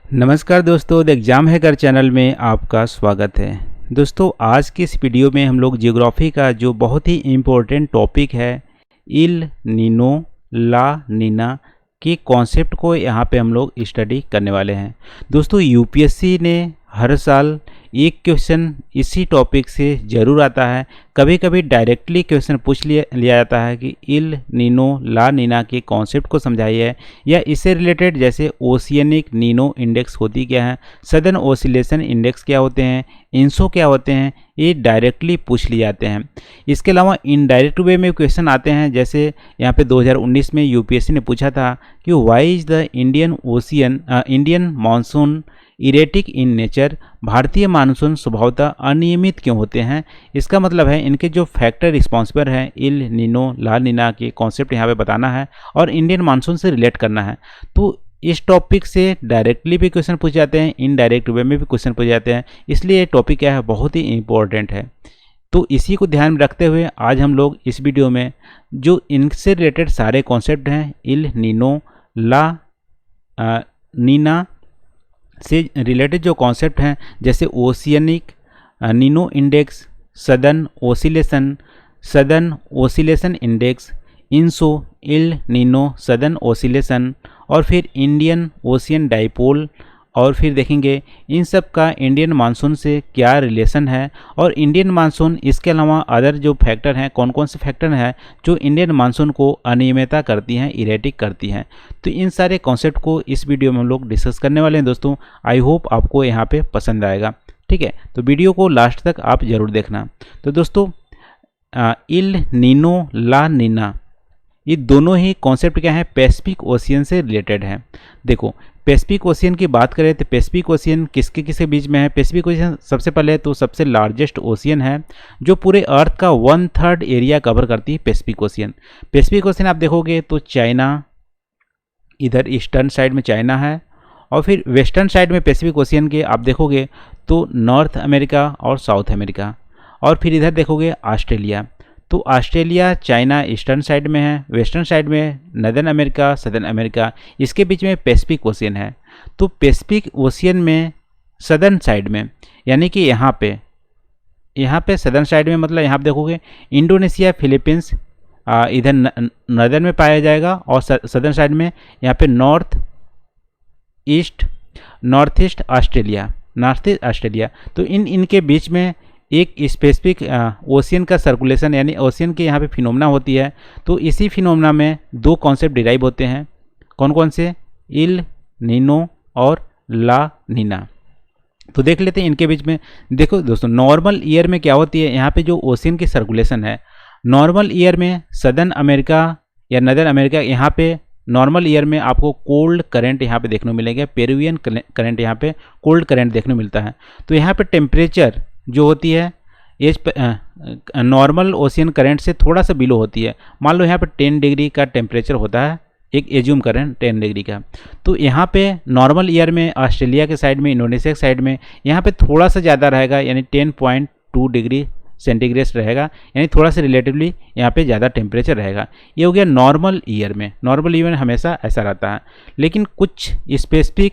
नमस्कार दोस्तों, the exam hacker channel में आपका स्वागत है। दोस्तों, आज की इस वीडियो में हम लोग ज्योग्राफी का जो बहुत ही इम्पोर्टेंट टॉपिक है इल नीनो ला नीना के कॉन्सेप्ट को यहाँ पे हम लोग स्टडी करने वाले हैं। दोस्तों, यूपीएससी ने हर साल एक क्वेश्चन इसी टॉपिक से ज़रूर आता है। कभी कभी डायरेक्टली क्वेश्चन पूछ लिया जाता है कि इल नीनो ला नीना के कॉन्सेप्ट को समझाइए, या इससे रिलेटेड जैसे ओशियनिक नीनो इंडेक्स होती क्या है, सदर्न ओसिलेशन इंडेक्स क्या होते हैं, इंसो क्या होते हैं, ये डायरेक्टली पूछ लिए जाते हैं। इसके अलावा इनडायरेक्ट वे में क्वेश्चन आते हैं, जैसे यहाँ पे 2019 में यूपीएससी ने पूछा था कि why is the Indian monsoon erratic in nature, भारतीय मानसून स्वभावतः अनियमित क्यों होते हैं। इसका मतलब है इनके जो फैक्टर रिस्पॉन्सिबल हैं इल नीनो ला नीना के कॉन्सेप्ट यहाँ पे बताना है और इंडियन मानसून से रिलेट करना है। तो इस टॉपिक से डायरेक्टली भी क्वेश्चन पूछ जाते हैं, इनडायरेक्ट वे में भी क्वेश्चन पूछ जाते हैं, इसलिए ये टॉपिक क्या है बहुत ही इंपॉर्टेंट है। तो इसी को ध्यान में रखते हुए आज हम लोग इस वीडियो में जो इनसे रिलेटेड सारे कॉन्सेप्ट हैं इल नीनो ला नीना से रिलेटेड जो कॉन्सेप्ट हैं, जैसे oceanic Nino index, southern oscillation index, ENSO El Nino southern oscillation, और फिर इंडियन ओशियन डाइपोल, और फिर देखेंगे इन सब का इंडियन मानसून से क्या रिलेशन है, और इंडियन मानसून इसके अलावा अदर जो फैक्टर हैं कौन कौन से फैक्टर हैं जो इंडियन मानसून को अनियमितता करती हैं, इरेटिक करती हैं। तो इन सारे कॉन्सेप्ट को इस वीडियो में हम लोग डिस्कस करने वाले हैं। दोस्तों, आई होप आपको यहाँ पे पसंद आएगा। ठीक है, तो वीडियो को लास्ट तक आप ज़रूर देखना। तो दोस्तों, इल नीनो ला नीना ये दोनों ही कॉन्सेप्ट क्या है, पैसिफिक ओशियन से रिलेटेड हैं। देखो, पैसिफिक ओशियन की बात करें तो पैसिफिक ओशियन किसके किसके बीच में है। पैसिफिक ओशियन सबसे पहले तो सबसे लार्जेस्ट ओशियन है जो पूरे अर्थ का 1/3 एरिया कवर करती है। पैसिफिक ओशियन आप देखोगे तो चाइना, इधर ईस्टर्न साइड में चाइना है, और फिर वेस्टर्न साइड में पैसिफिक ओशियन के आप देखोगे तो नॉर्थ अमेरिका और साउथ अमेरिका, और फिर इधर देखोगे ऑस्ट्रेलिया। तो ऑस्ट्रेलिया, चाइना ईस्टर्न साइड में है, वेस्टर्न साइड में नदर्न अमेरिका, सदर्न अमेरिका, इसके बीच में पैसिफिक ओशियन है। तो पैसिफिक ओशियन में सदर्न साइड में, यानी कि यहाँ पे सदर्न साइड में मतलब यहाँ पे देखोगे इंडोनेशिया, फिलीपींस इधर नदर्न में पाया जाएगा, और सदर्न साइड में यहाँ पे नॉर्थ ईस्ट ऑस्ट्रेलिया। तो इनके बीच में एक स्पेसिफिक ओशियन का सर्कुलेशन, यानी ओशियन के यहाँ पे फिनोमेना होती है। तो इसी फिनोमेना में दो कॉन्सेप्ट डिराइव होते हैं। कौन कौन से? इल नीनो और ला नीना। तो देख लेते हैं इनके बीच में। देखो दोस्तों, नॉर्मल ईयर में क्या होती है, यहाँ पे जो ओशियन की सर्कुलेशन है, नॉर्मल ईयर में सदर्न अमेरिका या नदर्न अमेरिका, यहाँ पे नॉर्मल ईयर में आपको कोल्ड करंट यहाँ पे देखने को मिलेगा, पेरुवियन करंट यहाँ पे कोल्ड करंट देखने को मिलता है। तो यहाँ पे टेम्परेचर जो होती है एज नॉर्मल ओशियन करंट से थोड़ा सा बिलो होती है। मान लो यहाँ पे 10 डिग्री का टेम्परेचर होता है, एक एज्यूम करें 10 डिग्री का। तो यहाँ पे नॉर्मल ईयर में ऑस्ट्रेलिया के साइड में, इंडोनेशिया के साइड में यहाँ पे थोड़ा सा ज़्यादा रहेगा, यानी 10.2 डिग्री सेंटीग्रेड रहेगा, यानी थोड़ा सा रिलेटिवली यहाँ पे ज़्यादा टेम्परेचर रहेगा। ये हो गया नॉर्मल ईयर में। नॉर्मल ईयर में हमेशा ऐसा रहता है, लेकिन कुछ स्पेसिफिक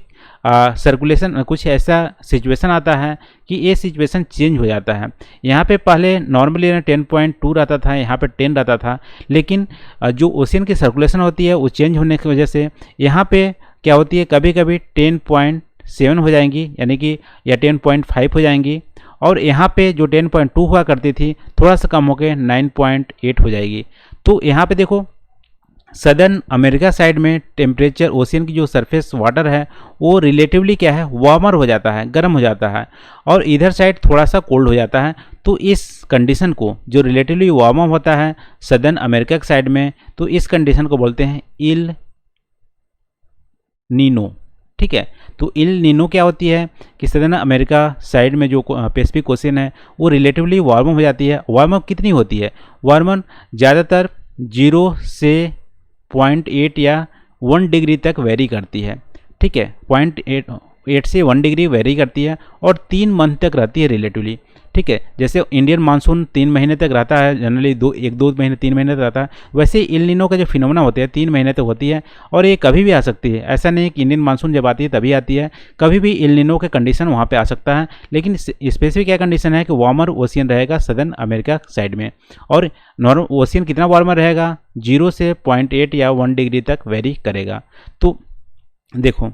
सर्कुलेशन, कुछ ऐसा सिचुएशन आता है कि ये सिचुएशन चेंज हो जाता है। यहाँ पे पहले नॉर्मल ईयर में 10.2 रहता था, यहाँ पे 10 रहता था, लेकिन जो ओशियन की सर्कुलेशन होती है वो चेंज होने की वजह से यहाँ पे क्या होती है, कभी कभी 10.7 हो जाएंगी, यानी कि या 10.5 हो जाएंगी, और यहाँ पे जो 10.2 हुआ करती थी थोड़ा सा कम होकर 9.8 हो जाएगी। तो यहाँ पे देखो, सदर्न अमेरिका साइड में टेम्परेचर, ओशियन की जो सरफेस वाटर है वो रिलेटिवली क्या है, वार्मर हो जाता है, गर्म हो जाता है, और इधर साइड थोड़ा सा कोल्ड हो जाता है। तो इस कंडीशन को, जो रिलेटिवली वार्मर होता है सदर्न अमेरिका के साइड में, तो इस कंडीशन को बोलते हैं इल नीनो। ठीक है, तो इल नीनो क्या होती है कि सदर्न अमेरिका साइड में जो पैसिफिक ओशियन है वो रिलेटिवली वार्मर हो जाती है। वार्मर कितनी होती है? वार्मर ज़्यादातर 0 से 0.8 या 1 डिग्री तक वेरी करती है। ठीक है, 0.8 से 1 डिग्री वेरी करती है, और 3 मंथ तक रहती है रिलेटिवली। ठीक है, जैसे इंडियन मानसून 3 महीने तक रहता है जनरली, 1-2 महीने 3 महीने तक रहता है, वैसे इल नीनो का जो फिनोमेना होते हैं 3 महीने तक होती है और ये कभी भी आ सकती है। ऐसा नहीं है कि इंडियन मानसून जब आती है तभी आती है, कभी भी इल नीनो के कंडीशन वहाँ पे आ सकता है। लेकिन स्पेसिफिक क्या कंडीशन है कि वार्मर ओशियन रहेगा सदर्न अमेरिका साइड में, और नॉर्मल ओशियन कितना वार्मर रहेगा, 0 से 0.8 या 1 डिग्री तक वेरी करेगा। तो देखो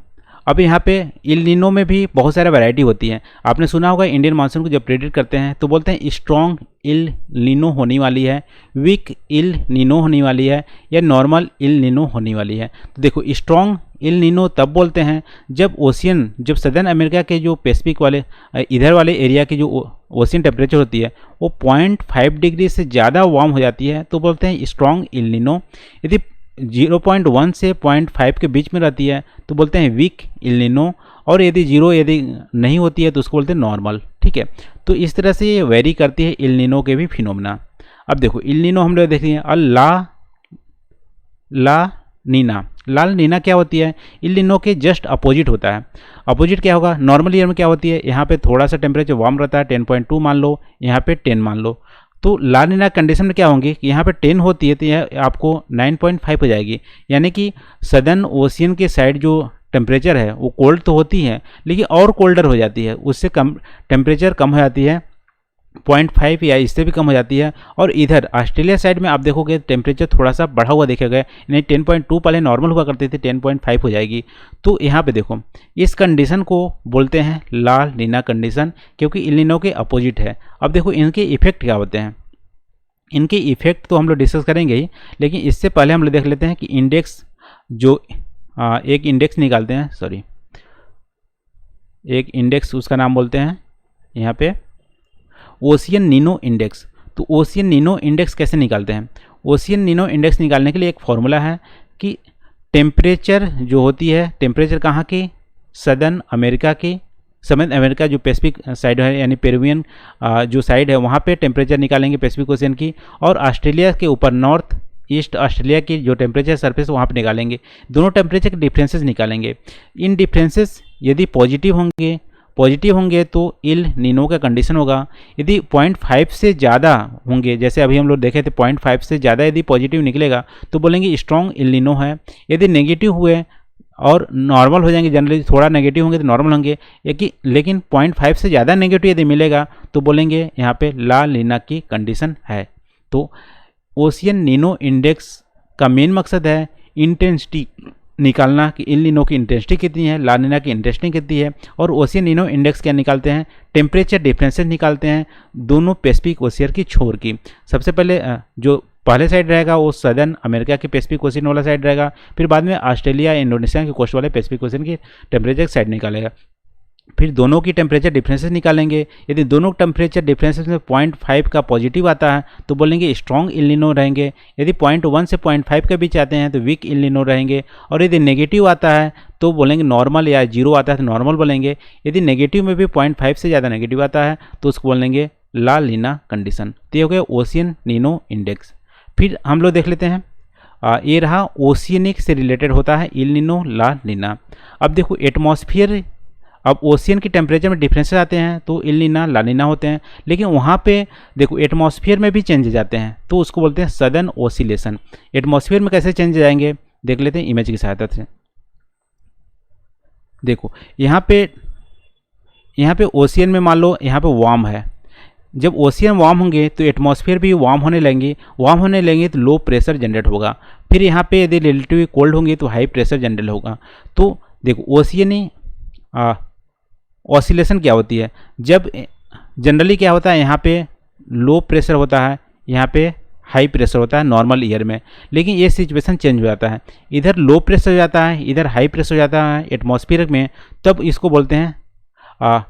अब यहाँ पे इल नीनो में भी बहुत सारे वैरायटी होती है। आपने सुना होगा इंडियन मानसून को जब प्रेडिक्ट करते हैं तो बोलते हैं स्ट्रॉन्ग इल नीनो होने वाली है, वीक इल नीनो होने वाली है, या नॉर्मल इल नीनो होने वाली है। तो देखो स्ट्रॉन्ग इल नीनो तब बोलते हैं जब जब सदर्न अमेरिका के जो पैसिफिक वाले इधर वाले एरिया की जो ओशियन टेम्परेचर होती है वो 0.5 डिग्री से ज़्यादा वार्म हो जाती है, तो बोलते हैं स्ट्रॉन्ग इल नीनो। यदि 0.1 से 0.5 के बीच में रहती है तो बोलते हैं वीक इल नीनो, और यदि 0 यदि नहीं होती है तो उसको बोलते हैं नॉर्मल। ठीक है, तो इस तरह से ये वेरी करती है इल नीनो के भी फिनोमेना। अब देखो इल नीनो हम लोग देखते हैं, ला नीना। लाल नीना क्या होती है, इल नीनो के जस्ट अपोजिट होता है। अपोजिट क्या होगा, नॉर्मल ईयर में क्या होती है, यहाँ पे थोड़ा सा टेम्परेचर वार्म रहता है, 10.2 मान लो, यहाँ पे 10 मान लो। तो ला नीना कंडीशन में क्या होंगी कि यहाँ पे 10 होती है तो यह आपको 9.5 हो जाएगी, यानी कि सदर्न ओशियन के साइड जो टेम्परेचर है वो कोल्ड तो होती है लेकिन और कोल्डर हो जाती है, उससे कम टेम्परेचर कम हो जाती है, 0.5 या इससे भी कम हो जाती है। और इधर ऑस्ट्रेलिया साइड में आप देखोगे टेम्परेचर थोड़ा सा बढ़ा हुआ देखेगा, यानी 10.2 पहले नॉर्मल हुआ करती थी, 10.5 हो जाएगी। तो यहाँ पे देखो इस कंडीशन को बोलते हैं लाल नीना कंडीशन, क्योंकि इल नीनो के अपोजिट है। अब देखो इनके इफेक्ट क्या होते हैं, इनके इफेक्ट तो हम लोग डिस्कस करेंगे ही, लेकिन इससे पहले हम लोग देख लेते हैं कि इंडेक्स जो एक इंडेक्स निकालते हैं, सॉरी एक इंडेक्स उसका नाम बोलते हैं यहाँ पे ओशियन नीनो इंडेक्स। तो ओशियन नीनो इंडेक्स कैसे निकालते हैं, ओशियन नीनो इंडेक्स निकालने के लिए एक फॉर्मूला है कि टेम्परेचर जो होती है, टेम्परेचर कहाँ की, सदर्न अमेरिका की, सदर्न अमेरिका जो पैसिफिक साइड है यानी पेरुवियन जो साइड है वहाँ पे टेम्परेचर निकालेंगे पैसिफिक ओशियन की, और ऑस्ट्रेलिया के ऊपर नॉर्थ ईस्ट ऑस्ट्रेलिया की जो टेम्परेचर सरफेस वहाँ पे निकालेंगे, दोनों टेम्परेचर के डिफरेंसेस निकालेंगे। इन डिफरेंसेस यदि पॉजिटिव होंगे तो इल नीनो का कंडीशन होगा। यदि 0.5 से ज़्यादा होंगे, जैसे अभी हम लोग देखे थे 0.5 से ज़्यादा यदि पॉजिटिव निकलेगा तो बोलेंगे स्ट्रॉन्ग इल नीनो है। यदि नेगेटिव हुए और नॉर्मल हो जाएंगे, जनरली थोड़ा नेगेटिव होंगे तो नॉर्मल होंगे, लेकिन 0.5 से ज़्यादा नेगेटिव यदि मिलेगा तो बोलेंगे यहाँ पे ला नीना की कंडीशन है। तो ओशियन नीनो इंडेक्स का मेन मकसद है इंटेंसिटी निकालना कि इल नीनो की इंटेंसिटी कितनी है, ला नीना की इंटेंसिटी कितनी है, और ओशियन नीनो इंडेक्स क्या निकालते हैं, टेम्परेचर डिफरेंसेस निकालते हैं दोनों पैसिफिक ओशियन की छोर की। सबसे पहले जो पहले साइड रहेगा वो सदर्न अमेरिका के पैसिफिक ओशियन वाला साइड रहेगा, फिर बाद में ऑस्ट्रेलिया इंडोनेशिया के कोस्ट वाले पैसिफिक ओशियन की टेम्परेचर साइड निकालेगा, फिर दोनों की टेम्परेचर डिफरेंसेस निकालेंगे। यदि दोनों टेम्परेचर डिफरेंसेस में 0.5 का पॉजिटिव आता है तो बोलेंगे स्ट्रॉन्ग इल नीनो रहेंगे, यदि 0.1 से 0.5 के बीच आते हैं तो वीक इल नीनो रहेंगे, और यदि नेगेटिव आता है तो बोलेंगे नॉर्मल, या 0 आता है तो नॉर्मल बोलेंगे। यदि नेगेटिव में भी 0.5 से ज़्यादा नेगेटिव आता है तो उसको बोलेंगे ला नीना कंडीशन। तो ये हो गया ओशियन नीनो इंडेक्स। फिर हम लोग देख लेते हैं ये रहा ओशियनिक से रिलेटेड होता है इल नीनो ला नीना। अब देखो एटमॉस्फेयर, अब ओशियन की टेम्परेचर में डिफरेंसेस आते हैं तो इल नीना ला नीना होते हैं, लेकिन वहाँ पे देखो एटमॉस्फेयर में भी चेंज जाते हैं तो उसको बोलते हैं सदर्न ओसिलेशन। एटमॉस्फेयर में कैसे चेंज जाएंगे देख लेते हैं इमेज की सहायता से। देखो यहाँ पे ओशियन में मान लो यहाँ पे वार्म है, जब ओशियन वार्म होंगे तो एटमॉस्फेयर भी वार्म होने लगेंगे तो लो प्रेशर जनरेट होगा। फिर यहाँ पे यदि रिलेटिवली कोल्ड होंगे तो हाई प्रेशर जनरेट होगा। तो देखो ओशियनी ऑसिलेशन क्या होती है, जब जनरली क्या होता है यहाँ पे लो प्रेशर होता है, यहाँ पे हाई प्रेशर होता है नॉर्मल ईयर में, लेकिन ये सिचुएशन चेंज हो जाता है, इधर लो प्रेशर हो जाता है, इधर हाई प्रेशर हो जाता है एटमॉस्फेयर में, तब इसको बोलते हैं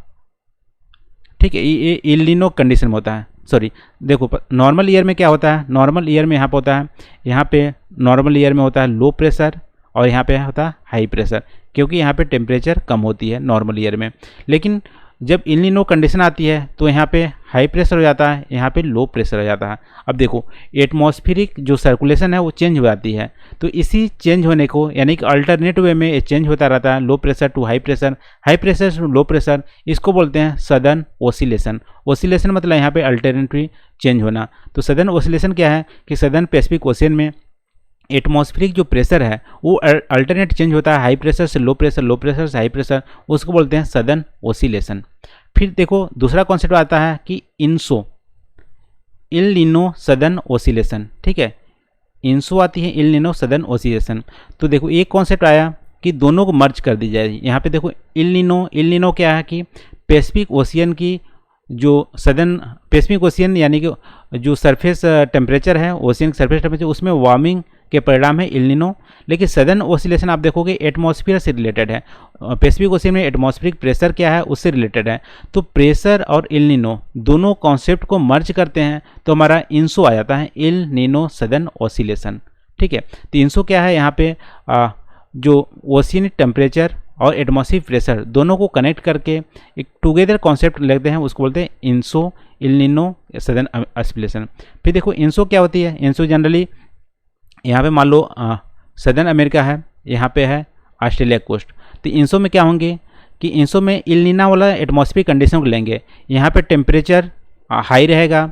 ठीक है ये इल नीनो कंडीशन में होता है। सॉरी देखो नॉर्मल ईयर में क्या होता है, नॉर्मल ईयर में यहाँ पे होता है, यहाँ पे नॉर्मल ईयर में होता है लो प्रेशर और यहाँ पे होता है हाई प्रेशर, क्योंकि यहाँ पे टेम्परेचर कम होती है नॉर्मल ईयर में। लेकिन जब इल नीनो कंडीशन आती है तो यहाँ पे हाई प्रेशर हो जाता है, यहाँ पे लो प्रेशर हो जाता है। अब देखो एटमॉस्फेरिक जो सर्कुलेशन है वो चेंज हो जाती है, तो इसी चेंज होने को यानी कि अल्टरनेट वे में ये चेंज होता रहता है, low pressure to high pressure to low pressure, इसको बोलते हैं सदर्न ओसिलेशन। ओसिलेशन मतलब यहाँ पे अल्टरनेटली चेंज होना। तो सदर्न ओसिलेशन क्या है कि सदर्न पैसिफिक ओशियन में एटमॉस्फेरिक जो प्रेशर है वो अल्टरनेट चेंज होता है, हाई प्रेशर से लो प्रेशर, लो प्रेशर से हाई प्रेशर, उसको बोलते हैं सदर्न ओसिलेशन। फिर देखो दूसरा कॉन्सेप्ट आता है कि इंसो, इल नीनो सदर्न ओसिलेशन, ठीक है, इंसो आती है इल नीनो सदर्न ओसिलेशन। तो देखो एक कॉन्सेप्ट आया कि दोनों को मर्ज कर दी जाए। यहाँ पे देखो इल नीनो क्या है कि पैसिफिक ओशियन की जो सदर्न पैसिफिक ओशियन यानी कि जो सरफेस टेम्परेचर है, ओशियन सरफेस टेम्परेचर, उसमें वार्मिंग के परिणाम है इल नीनो। लेकिन सदर्न ओसिलेशन आप देखोगे एटमॉस्फेयर से रिलेटेड है, पैसिफिक ओशियन में एटमॉस्फेरिक प्रेशर क्या है उससे रिलेटेड है। तो प्रेशर और इल नीनो दोनों कॉन्सेप्ट को मर्ज करते हैं तो हमारा इंसो आ जाता है, इल नीनो सदर्न ओसिलेशन, ठीक है। तो इंसो क्या है, यहाँ पे जो ओशियनिक टेम्परेचर और एटमॉस्फेरिक प्रेशर दोनों को कनेक्ट करके एक टुगेदर कॉन्सेप्ट लेते हैं, उसको बोलते हैं इंसो इल नीनो सदर्न ओसिलेशन। फिर देखो इंसो क्या होती है, इंसो जनरली यहाँ पे मान लो सदर्न अमेरिका है, यहाँ पे है ऑस्ट्रेलिया कोस्ट। तो इंसो में क्या होंगे कि इंसो में इल नीना वाला एटमॉस्फेरिक कंडीशन को लेंगे, यहाँ पे टेम्परेचर हाई रहेगा,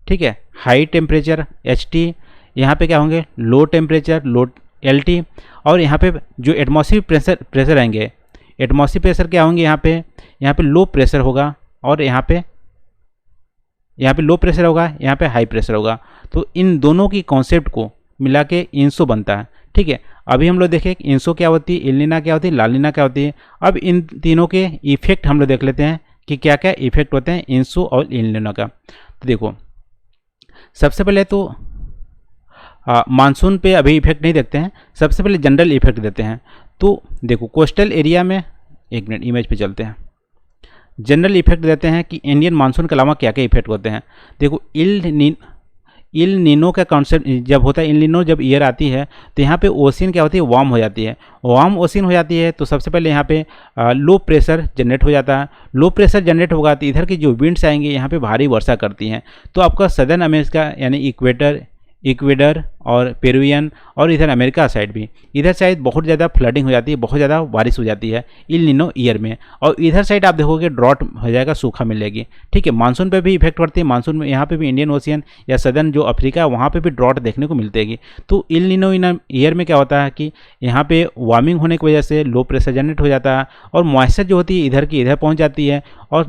ठीक है, हाई टेम्परेचर HT, यहाँ पे क्या होंगे लो टेम्परेचर लो LT, और यहाँ पे जो एटमॉस्फेरिक प्रेशर आएंगे, एटमॉस्फेरिक प्रेशर क्या होंगे यहाँ पे लो प्रेशर होगा, और यहाँ पे लो प्रेशर होगा, यहाँ पे हाई प्रेशर होगा। तो इन दोनों की कॉन्सेप्ट को मिला के इंसो बनता है, ठीक है। अभी हम लोग देखें इंसो क्या होती है, इल नीना क्या होती है, ला नीना क्या होती है। अब इन तीनों के इफेक्ट हम लोग देख लेते हैं कि क्या क्या इफेक्ट होते हैं इंसो और इल नीना का। तो देखो सबसे पहले तो मानसून पे अभी इफेक्ट नहीं देखते हैं, सबसे पहले जनरल इफेक्ट देते हैं। तो देखो कोस्टल एरिया में, एक मिनट इमेज पे चलते हैं, जनरल इफेक्ट देते हैं कि इंडियन मानसून के अलावा क्या क्या इफेक्ट होते हैं। देखो इल नीनो का कॉन्सेप्ट जब होता है, इल नीनो जब ईयर आती है तो यहाँ पे ओशियन क्या होती है, वार्म हो जाती है। वार्म ओशियन हो जाती है तो सबसे पहले यहाँ पे लो प्रेशर जनरेट हो जाता है। लो प्रेशर जनरेट होगा तो इधर की जो विंड्स आएंगे यहाँ पे भारी वर्षा करती हैं। तो आपका सदर्न अमेरिका यानी इक्वेडर और पेरुवियन और इधर अमेरिका साइड भी, इधर साइड बहुत ज़्यादा फ्लडिंग हो जाती है, बहुत ज़्यादा बारिश हो जाती है इल नीनो ईयर में। और इधर साइड आप देखोगे ड्रॉट हो जाएगा, सूखा मिलेगी, ठीक है। मानसून पे भी इफेक्ट पड़ती है, मानसून में यहाँ पे भी इंडियन ओशियन या सदर्न जो अफ्रीका है वहाँ पे भी ड्रॉट देखने को मिलतेगी। तो इल नीनो ईयर में क्या होता है कि यहाँ पे वार्मिंग होने की वजह से लो प्रेशर जनरेट हो जाता है, और मॉइस्चर जो होती है इधर की इधर पहुँच जाती है, और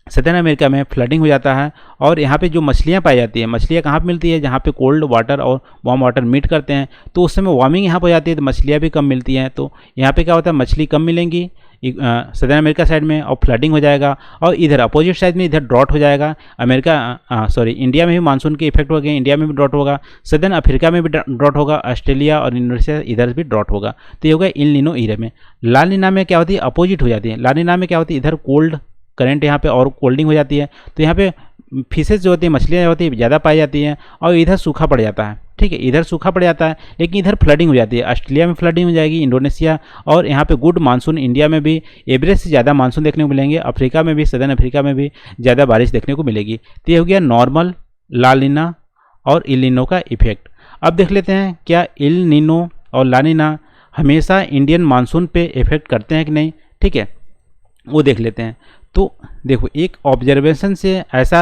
सदर्न अमेरिका में फ्लडिंग हो जाता है। और यहाँ पे जो मछलियाँ पाई जाती है, मछलियाँ कहाँ पे मिलती है, जहाँ पे कोल्ड वाटर और वार्म वाटर मीट करते हैं, तो उस समय वार्मिंग यहाँ पर हो जाती है तो मछलियाँ भी कम मिलती हैं। तो यहाँ पे क्या होता है, मछली कम मिलेंगी सदर्न अमेरिका साइड में, और फ्लडिंग हो जाएगा। और इधर अपोजिट साइड में इधर ड्रॉट हो जाएगा, इंडिया में भी मानसून के इफेक्ट हो गए, इंडिया में भी ड्रॉट होगा, सदर्न अफ्रीका में भी ड्रॉट होगा, ऑस्ट्रेलिया और इंडोनेशिया इधर भी ड्रॉट होगा। तो ये होगा इल नीनो ईयर में। ला नीना में क्या होती है, अपोजिट हो जाती है। ला नीना में क्या होती है, इधर कोल्ड करंट यहाँ पे और कोल्डिंग हो जाती है, तो यहाँ पे फिशेज जो होती है, मछलियाँ जो होती है ज़्यादा पाई जाती हैं, और इधर सूखा पड़ जाता है, ठीक है, इधर सूखा पड़ जाता है, लेकिन इधर फ्लडिंग हो जाती है। ऑस्ट्रेलिया में फ्लडिंग हो जाएगी, इंडोनेशिया, और यहाँ पे गुड मानसून, इंडिया में भी एवरेज से ज़्यादा मानसून देखने को मिलेंगे, अफ्रीका में भी, सदर्न अफ्रीका में भी ज़्यादा बारिश देखने को मिलेगी। तो ये हो गया नॉर्मल, ला नीना और इल नीनो का इफेक्ट। अब देख लेते हैं क्या इल नीनो और ला नीना हमेशा इंडियन मानसून पे इफेक्ट करते हैं कि नहीं, ठीक है, वो देख लेते हैं। तो देखो एक ऑब्जर्वेशन से ऐसा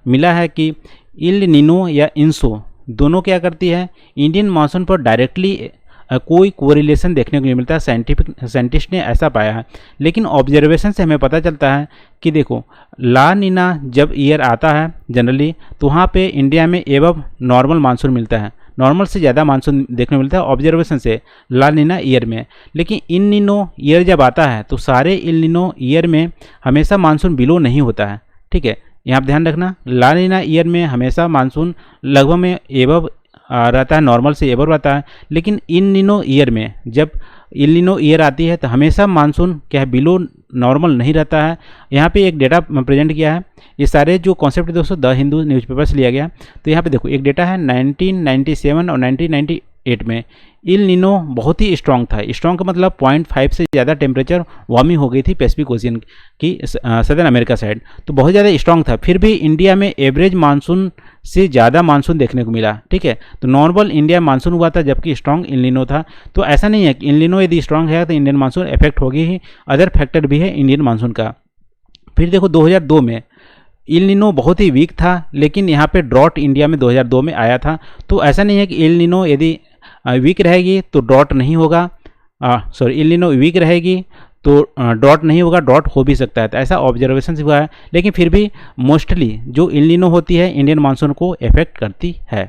मिला है कि इल नीनो या इंसो दोनों क्या करती है, इंडियन मानसून पर डायरेक्टली कोई कोरिलेशन देखने को नहीं मिलता है, साइंटिस्ट ने ऐसा पाया है। लेकिन ऑब्जर्वेशन से हमें पता चलता है कि देखो ला नीना जब ईयर आता है जनरली, तो वहाँ पे इंडिया में एवब नॉर्मल मानसून मिलता है, नॉर्मल से ज़्यादा मानसून देखने को मिलता है ऑब्जर्वेशन से ला नीना ईयर में। लेकिन इल नीनो ईयर जब आता है तो सारे इल नीनो ईयर में हमेशा मानसून बिलो नहीं होता है, ठीक है, यहाँ पर ध्यान रखना। ला नीना ईयर में हमेशा मानसून लगभग में एवब रहता है, नॉर्मल से एवर रहता है। लेकिन इल नीनो ईयर में जब इल नीनो ईयर आती है तो हमेशा मानसून क्या है, बिलो नॉर्मल नहीं रहता है। यहाँ पे एक डेटा प्रेजेंट किया है, ये सारे जो कॉन्सेप्ट दोस्तों द हिंदू न्यूज़पेपर से लिया गया। तो यहाँ पे देखो एक डेटा है 1997 और 1998 2008 में इल नीनो बहुत ही स्ट्रांग था। स्ट्रांग का मतलब 0.5 से ज़्यादा टेम्परेचर वार्मिंग हो गई थी पैसिफिक ओशियन की सदर्न अमेरिका साइड, तो बहुत ज़्यादा स्ट्रांग था। फिर भी इंडिया में एवरेज मानसून से ज़्यादा मानसून देखने को मिला, ठीक है। तो नॉर्मल इंडिया मानसून हुआ था जबकि स्ट्रांग इल नीनो था। तो ऐसा नहीं है कि इल नीनो यदि स्ट्रांग है तो इंडियन मानसून इफेक्ट होगी ही, अदर फैक्टर भी है इंडियन मानसून का। फिर देखो 2002 में इल नीनो बहुत ही वीक था, लेकिन यहाँ पे ड्रॉट इंडिया में 2002 में आया था। तो ऐसा नहीं है कि इल नीनो यदि वीक रहेगी तो ड्रॉट नहीं होगा, इल नीनो वीक रहेगी तो ड्रॉट नहीं होगा, ड्रॉट हो भी सकता है। तो ऐसा ऑब्जर्वेशन हुआ है, लेकिन फिर भी मोस्टली जो इल नीनो होती है इंडियन मानसून को इफेक्ट करती है।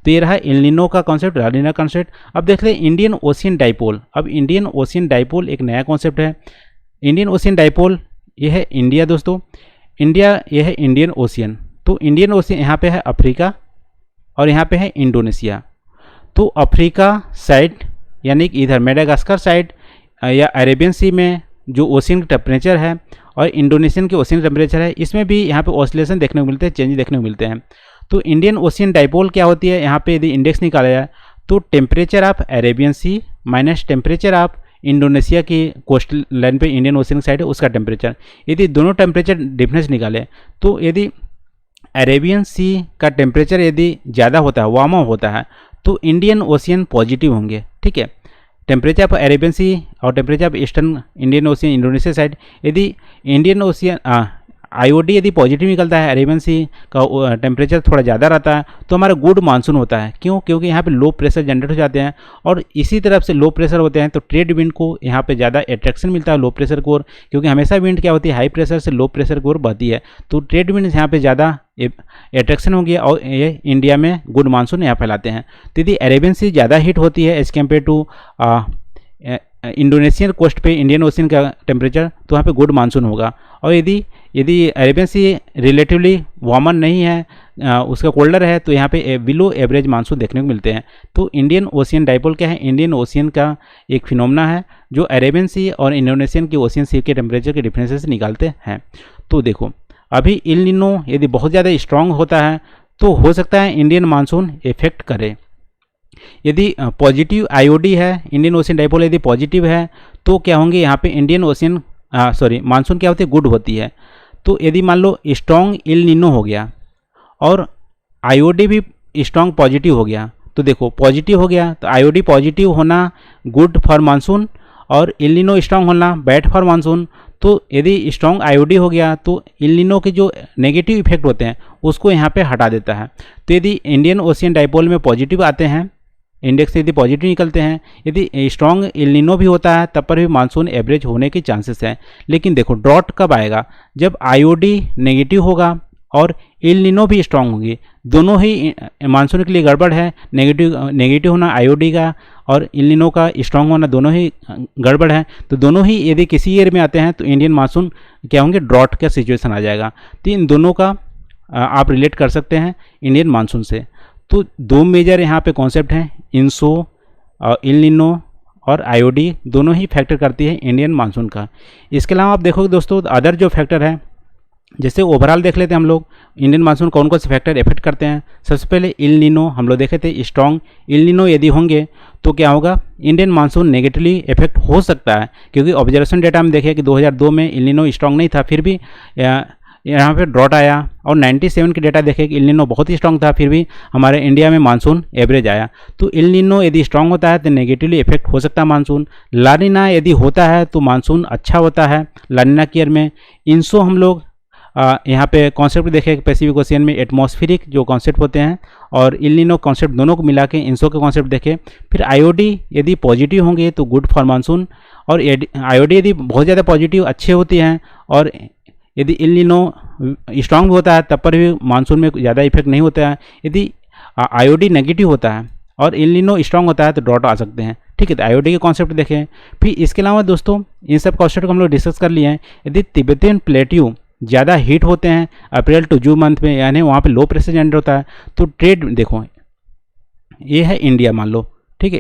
तो ये रहा इल नीनो का कॉन्सेप्ट, ला नीना कॉन्सेप्ट। अब देख लें इंडियन ओशियन डाइपोल। अब इंडियन ओशियन डाइपोल एक नया कॉन्सेप्ट है। इंडियन ओशियन डाइपोल ये है इंडिया दोस्तों, इंडिया ये है इंडियन ओशियन। तो इंडियन ओशियन यहाँ पे है अफ्रीका और यहाँ पे है इंडोनेशिया। तो अफ्रीका साइड यानी कि इधर मेडागास्कर साइड या अरेबियन सी में जो ओशियन का टेम्परेचर है और इंडोनेशियन के ओशियन टेम्परेचर है, इसमें भी यहाँ पे ऑसिलेशन देखने को मिलते हैं, चेंज देखने को मिलते हैं। तो इंडियन ओशियन डाइपोल क्या होती है, यहाँ पे यदि इंडेक्स निकाला जाए तो temperature of Arabian sea minus temperature of Indonesia की कोस्टल लाइन पे इंडियन ओशियन साइड है उसका टेम्परेचर, यदि दोनों टेम्परेचर डिफरेंस निकाले तो यदि अरेबियन सी का टेम्परेचर यदि ज़्यादा होता है, वार्म होता है, तो इंडियन ओशियन पॉजिटिव होंगे, ठीक है। टेम्परेचर ऑफ अरेबियन सी और temperature of eastern Indian ocean Indonesia side, यदि इंडियन ओशियन आईओडी यदि पॉजिटिव निकलता है, अरेबियन सी का टेम्परेचर थोड़ा ज़्यादा रहता है, तो हमारा गुड मानसून होता है। क्यों? क्योंकि यहाँ पे लो प्रेशर जनरेट हो जाते हैं और इसी तरफ से लो प्रेशर होते हैं, तो ट्रेड विंड को यहाँ पे ज़्यादा अट्रैक्शन मिलता है लो प्रेशर को ओर, क्योंकि हमेशा विंड क्या होती है हाई प्रेशर से लो प्रेशर की ओर बहती है। तो ट्रेड विंड यहाँ पे ज़्यादा अट्रैक्शन हो गया और ये इंडिया में गुड मानसून यहाँ फैलाते हैं। तो यदि अरेबियन सी ज़्यादा हीट होती है as compare to Indonesian coast पे इंडियन ओशियन का टेम्परेचर, तो वहाँ पे गुड मानसून होगा। और यदि अरेबियन सी रिलेटिवली वार्मर नहीं है, उसका कोल्डर है, तो यहाँ पे बिलो एवरेज मानसून देखने को मिलते हैं। तो इंडियन ओशियन डाइपोल क्या है, इंडियन ओशियन का एक फिनोमेना है जो अरेबियन सी और इंडोनेशियन की ओशियन सी के टेम्परेचर के डिफरेंसेस निकालते हैं। तो देखो अभी इल नीनो यदि बहुत ज़्यादा स्ट्रांग होता है तो हो सकता है इंडियन मानसून इफेक्ट करे। यदि पॉजिटिव आईओडी है, इंडियन ओशियन डाइपोल यदि पॉजिटिव है, तो क्या होंगे यहाँ पे इंडियन ओशियन मानसून क्या होती है, गुड होती है। तो यदि मान लो स्ट्रॉन्ग इल नीनो हो गया और आईओडी भी स्ट्रॉन्ग पॉजिटिव हो गया, तो देखो पॉजिटिव हो गया तो आईओडी पॉजिटिव होना गुड फॉर मानसून और इल नीनो स्ट्रॉन्ग होना बैड फॉर मानसून। तो यदि स्ट्रॉन्ग आईओडी हो गया तो इल नीनो के जो नेगेटिव इफेक्ट होते हैं उसको यहाँ पे हटा देता है। तो यदि इंडियन ओशियन डाइपोल में पॉजिटिव आते हैं, इंडेक्स यदि पॉजिटिव निकलते हैं, यदि स्ट्रॉन्ग इल नीनो भी होता है तब पर भी मानसून एवरेज होने के चांसेस हैं। लेकिन देखो ड्रॉट कब आएगा, जब आईओडी नेगेटिव होगा और इल नीनो भी स्ट्रॉन्ग होगी, दोनों ही मानसून के लिए गड़बड़ है। नेगेटिव होना आईओडी का और इल नीनो का स्ट्रॉन्ग होना दोनों ही गड़बड़ है। तो दोनों ही यदि किसी ईयर में आते हैं तो इंडियन मानसून क्या होंगे, ड्रॉट का सिचुएशन आ जाएगा। तो इन दोनों का आप रिलेट कर सकते हैं इंडियन मानसून से। तो दो मेजर यहाँ पे कॉन्सेप्ट हैं, इंसो और इल नीनो और आईओडी दोनों ही फैक्टर करती है इंडियन मानसून का। इसके अलावा आप देखोगे दोस्तों अदर जो फैक्टर है, जैसे ओवरऑल देख लेते हैं हम लोग इंडियन मानसून कौन कौन से फैक्टर इफेक्ट करते हैं। सबसे पहले इल नीनो हम लोग देखे थे, स्ट्रॉन्ग इल नीनो यदि होंगे तो क्या होगा, इंडियन मानसून नेगेटिवली इफेक्ट हो सकता है। क्योंकि ऑब्जर्वेशन डेटा में देखे कि 2002 में इल नीनो स्ट्रॉन्ग नहीं था, फिर भी यहाँ पे ड्रॉट आया। और 97 के डेटा देखे कि इल नीनो बहुत ही स्ट्रॉन्ग था, फिर भी हमारे इंडिया में मानसून एवरेज आया। तो इल नीनो यदि स्ट्रॉन्ग होता है तो नेगेटिवली इफेक्ट हो सकता है मानसून। ला नीना यदि होता है तो मानसून अच्छा होता है ला नीना की ईयर में। इंसो हम लोग यहाँ पे कॉन्सेप्ट देखे पैसिफिक ओशियन में एटमॉस्फेरिक जो कॉन्सेप्ट होते हैं और इल नीनो कॉन्सेप्ट दोनों को मिला के इंसो के कॉन्सेप्ट देखे। फिर आईओडी यदि पॉजिटिव होंगे तो गुड फॉर मानसून, और आईओडी यदि बहुत ज़्यादा पॉजिटिव अच्छे होती हैं और यदि इल नीनो स्ट्रॉन्ग होता है तब पर भी मानसून में ज़्यादा इफेक्ट नहीं होता है। यदि आईओडी नेगेटिव होता है और इल नीनो स्ट्रॉन्ग होता है तो ड्रॉट आ सकते हैं, ठीक है। तो आईओडी के कॉन्सेप्ट देखें। फिर इसके अलावा दोस्तों इन सब कॉन्सेप्ट को हम लोग डिस्कस कर लिए हैं। यदि तिब्बतियन प्लेट्यू ज़्यादा हीट होते हैं अप्रैल टू जून मंथ में, यानी वहाँ पे लो प्रेशर जनरेट होता है, तो ट्रेड देखो ये है इंडिया मान लो, ठीक है।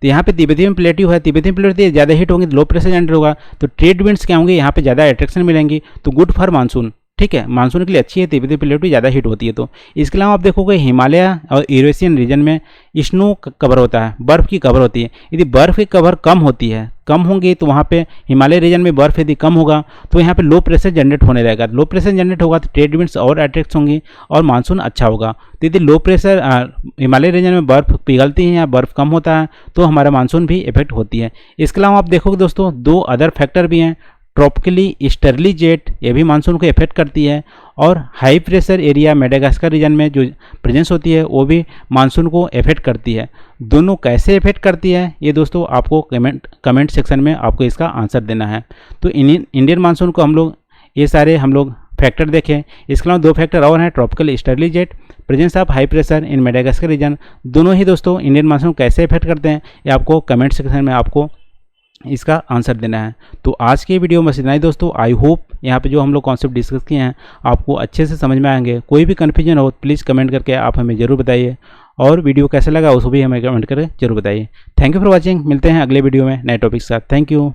तो यहाँ पे तिब्बतियन प्लेट्यू है, तिब्बतियन प्लेट्यू ज़्यादा हीट होंगे तो लो प्रेशर जनरेट होगा, तो ट्रेड विंड्स क्या होंगे यहाँ पे ज़्यादा अट्रैक्शन मिलेंगी, तो गुड फॉर मानसून, ठीक है, मानसून के लिए अच्छी है, तिब्बती प्लेटो ज़्यादा हीट होती है। तो इसके अलावा आप देखोगे हिमालय और यूरेशियन रीजन में स्नो कवर होता है, बर्फ़ की कवर होती है। यदि बर्फ़ की कवर कम होती है, कम होंगी, तो वहाँ पे हिमालय रीजन में बर्फ़ यदि कम होगा तो यहाँ पे लो प्रेशर जनरेट होने लगेगा। लो प्रेशर जनरेट होगा तो ट्रेड विंड्स और अट्रैक्ट होंगी और मानसून अच्छा होगा। तो यदि लो प्रेशर हिमालय रीजन में बर्फ़ पिघलती है या बर्फ़ कम होता है तो हमारा मानसून भी इफेक्ट होती है। इसके अलावा आप देखोगे दोस्तों, दो अदर फैक्टर भी हैं। ट्रॉपिकली ईस्टर्ली जेट, ये भी मानसून को इफेक्ट करती है, और high pressure area Madagascar region में जो प्रेजेंस होती है वो भी मानसून को इफेक्ट करती है। दोनों कैसे इफेक्ट करती है ये दोस्तों आपको कमेंट सेक्शन में आपको इसका आंसर देना है। तो इंडियन मानसून को हम लोग फैक्टर देखें। इसके अलावा दो फैक्टर और हैं, tropical easterly jet, presence of high pressure in Madagascar region. दोनों ही दोस्तों इंडियन मानसून कैसे इफेक्ट करते हैं ये आपको कमेंट सेक्शन में आपको इसका आंसर देना है। तो आज की वीडियो में बस इतना ही दोस्तों। आई होप यहाँ पे जो हम लोग कॉन्सेप्ट डिस्कस किए हैं आपको अच्छे से समझ में आएंगे। कोई भी कन्फ्यूजन हो प्लीज़ कमेंट करके आप हमें ज़रूर बताइए, और वीडियो कैसा लगा उसको भी हमें कमेंट करके जरूर बताइए। Thank you for watching. मिलते हैं अगले वीडियो में नए टॉपिक के साथ। Thank you.